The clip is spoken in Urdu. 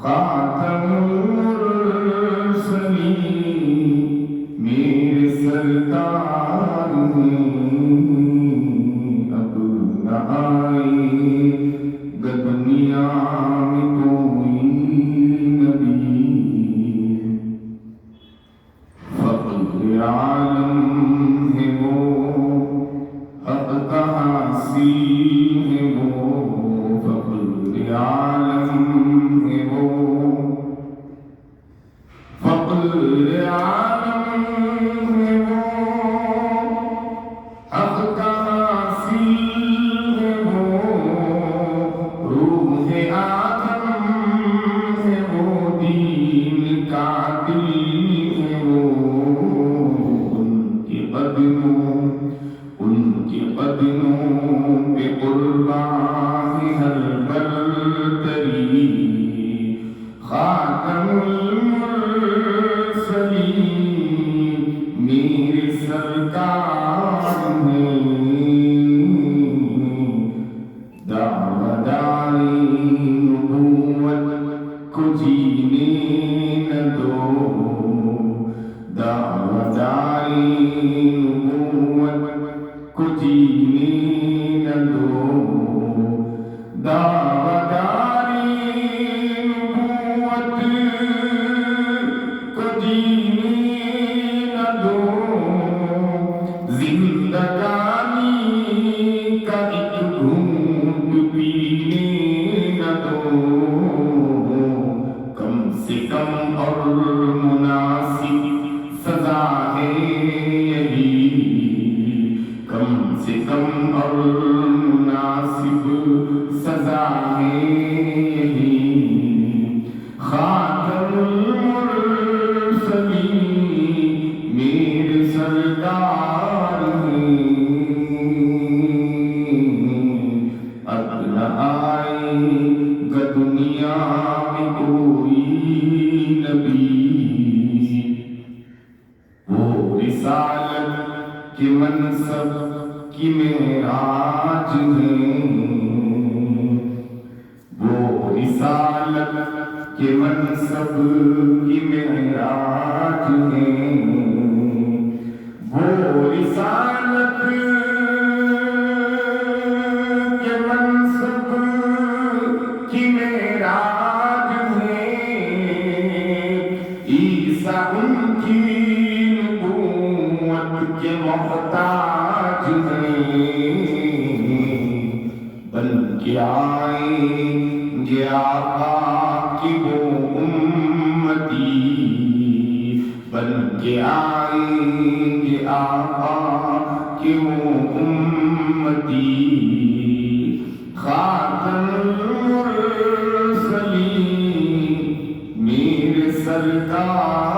خاتم المرسلین میرے سرکار ہیں، اب نہ آئے گا دنیا میں کوئی نبی۔ فقر عالم ہے وہ، حق کا حاصل ہے وہ، فقر عالم ہے وہ، فقر عالم ہے وہ، حق کا حاصل ہے وہ، روح آدم ہے وہ، دین کا دل ہے وہ، ان کے قدموں پہ قربان ہر برتری، خاتم المرسلین میرے سرکار ہیں، دعویداری نبوت کو جینے نہ دو، دعویداری نبوت کو جینے نہ دو، دعویداری نبوت کو جینے نہ دو، زندگانی کا ایک گھونٹ پینے نہ دو، کم سے کم اور مناسب سزا ہے یہی، کم سے کم اور مناسب سزا ہے یہی، خاتم المرسلین میرے سرکار ہیں، اب نہ آئے گا دنیا میں کوئی نبی، وہ رسالت کے منصب کی معراج ہے، وہ رسالت کے منصب کی معراج ہے، وہ رسالت کے منصب کی معراج ہے، عیسیٰ ان کی نبوت کے محتاج ہیں، بن کے آئیں گے آقا کی وہ امتی، بن کے آئیں گے آقا کی وہ امتی، خاتم المرسلین میرے سرکار